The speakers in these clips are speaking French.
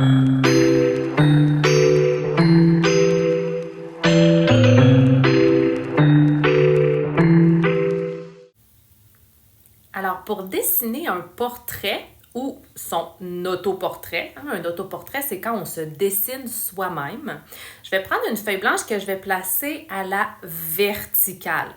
Alors, pour dessiner un portrait ou son autoportrait, un autoportrait, c'est quand on se dessine soi-même. Je vais prendre une feuille blanche que je vais placer à la verticale.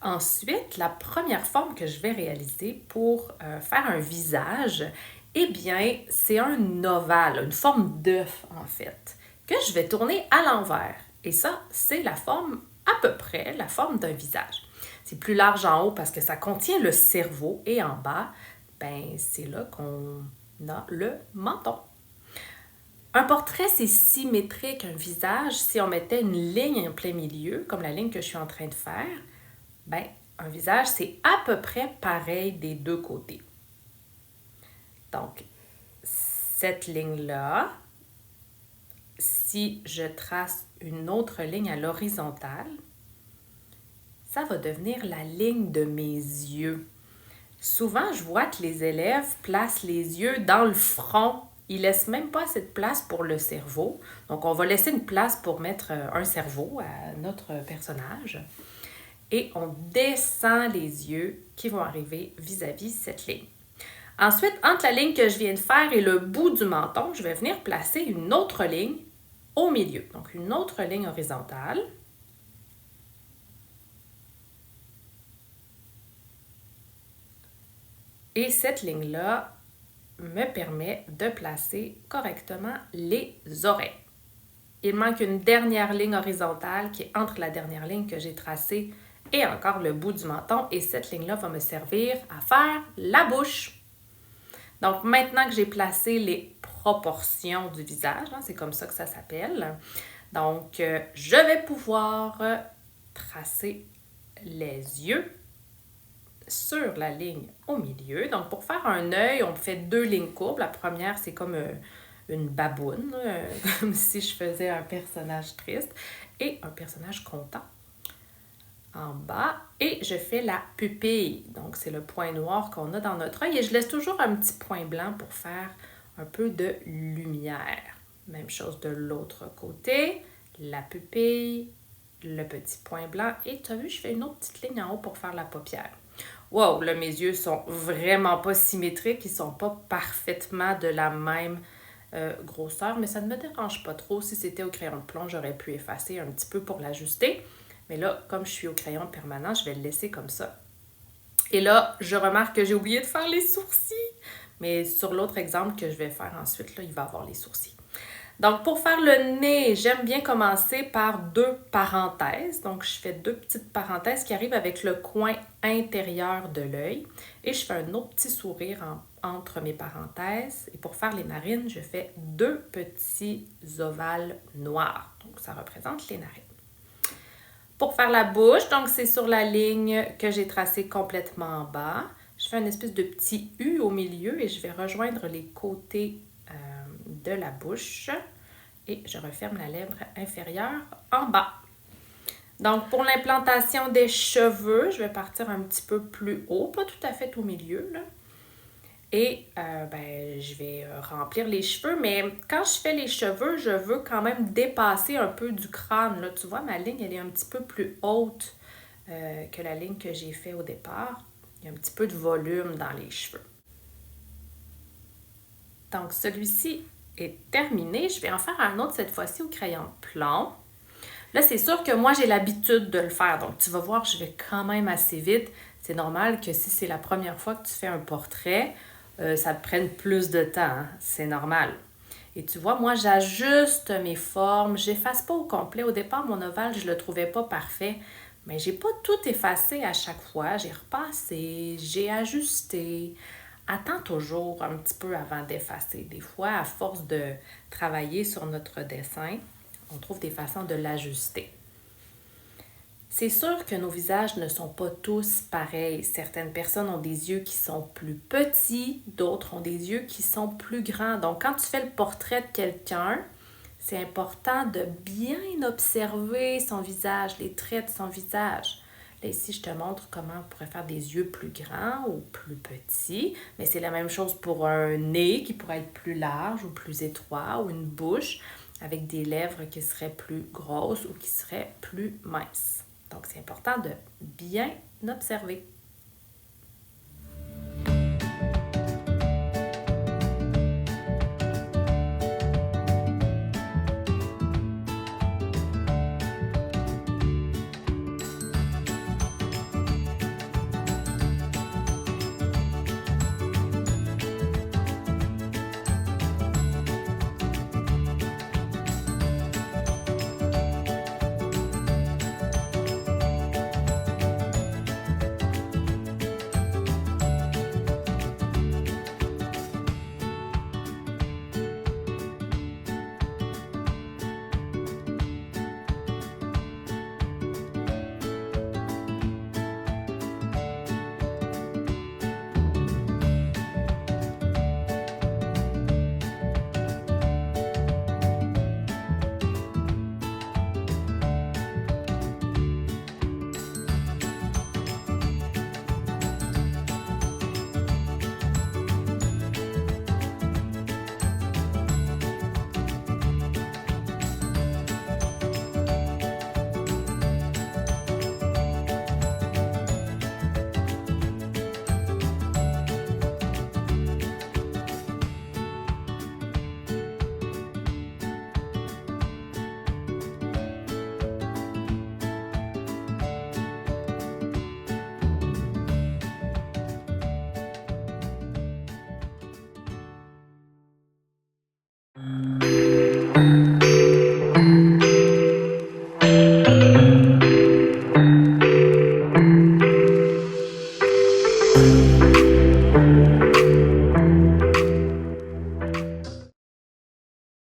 Ensuite, la première forme que je vais réaliser pour faire un visage, eh bien, c'est un ovale, une forme d'œuf en fait, que je vais tourner à l'envers. Et ça, c'est la forme, à peu près, la forme d'un visage. C'est plus large en haut parce que ça contient le cerveau et en bas, ben, c'est là qu'on a le menton. Un portrait, c'est symétrique, un visage. Si on mettait une ligne en plein milieu, comme la ligne que je suis en train de faire, ben, un visage, c'est à peu près pareil des deux côtés. Donc, cette ligne-là, si je trace une autre ligne à l'horizontale, ça va devenir la ligne de mes yeux. Souvent, je vois que les élèves placent les yeux dans le front. Ils ne laissent même pas assez de place pour le cerveau. Donc, on va laisser une place pour mettre un cerveau à notre personnage. Et on descend les yeux qui vont arriver vis-à-vis cette ligne. Ensuite, entre la ligne que je viens de faire et le bout du menton, je vais venir placer une autre ligne au milieu. Donc, une autre ligne horizontale. Et cette ligne-là me permet de placer correctement les oreilles. Il manque une dernière ligne horizontale qui est entre la dernière ligne que j'ai tracée et encore le bout du menton. Et cette ligne-là va me servir à faire la bouche. Donc, maintenant que j'ai placé les proportions du visage, c'est comme ça que ça s'appelle, donc je vais pouvoir tracer les yeux sur la ligne au milieu. Donc, pour faire un œil, on fait deux lignes courbes. La première, c'est comme une baboune, comme si je faisais un personnage triste et un personnage content en bas. Et je fais la pupille. Donc, c'est le point noir qu'on a dans notre œil. Et je laisse toujours un petit point blanc pour faire un peu de lumière. Même chose de l'autre côté. La pupille, le petit point blanc. Et tu as vu, je fais une autre petite ligne en haut pour faire la paupière. Wow, là, mes yeux sont vraiment pas symétriques. Ils sont pas parfaitement de la même grosseur, mais ça ne me dérange pas trop. Si c'était au crayon de plomb, j'aurais pu effacer un petit peu pour l'ajuster. Mais là, comme je suis au crayon permanent, je vais le laisser comme ça. Et là, je remarque que j'ai oublié de faire les sourcils. Mais sur l'autre exemple que je vais faire ensuite, là, il va avoir les sourcils. Donc, pour faire le nez, j'aime bien commencer par deux parenthèses. Donc, je fais deux petites parenthèses qui arrivent avec le coin intérieur de l'œil. Et je fais un autre petit sourire entre mes parenthèses. Et pour faire les narines, je fais deux petits ovales noirs. Donc, ça représente les narines. Pour faire la bouche, donc c'est sur la ligne que j'ai tracée complètement en bas. Je fais une espèce de petit U au milieu et je vais rejoindre les côtés de la bouche et je referme la lèvre inférieure en bas. Donc, pour l'implantation des cheveux, je vais partir un petit peu plus haut, pas tout à fait au milieu, là. Et je vais remplir les cheveux, mais quand je fais les cheveux, je veux quand même dépasser un peu du crâne. Là, tu vois, ma ligne, elle est un petit peu plus haute que la ligne que j'ai faite au départ. Il y a un petit peu de volume dans les cheveux. Donc, celui-ci est terminé. Je vais en faire un autre cette fois-ci au crayon de plomb. Là, c'est sûr que moi, j'ai l'habitude de le faire. Donc, tu vas voir, je vais quand même assez vite. C'est normal que si c'est la première fois que tu fais un portrait, ça te prenne plus de temps. Hein? C'est normal. Et tu vois, moi, j'ajuste mes formes. J'efface pas au complet. Au départ, mon ovale, je le trouvais pas parfait. Mais j'ai pas tout effacé à chaque fois. J'ai repassé, j'ai ajusté. Attends toujours un petit peu avant d'effacer. Des fois, à force de travailler sur notre dessin, on trouve des façons de l'ajuster. C'est sûr que nos visages ne sont pas tous pareils. Certaines personnes ont des yeux qui sont plus petits, d'autres ont des yeux qui sont plus grands. Donc, quand tu fais le portrait de quelqu'un, c'est important de bien observer son visage, les traits de son visage. Là, ici, je te montre comment on pourrait faire des yeux plus grands ou plus petits. Mais c'est la même chose pour un nez qui pourrait être plus large ou plus étroit, ou une bouche avec des lèvres qui seraient plus grosses ou qui seraient plus minces. Donc, c'est important de bien observer.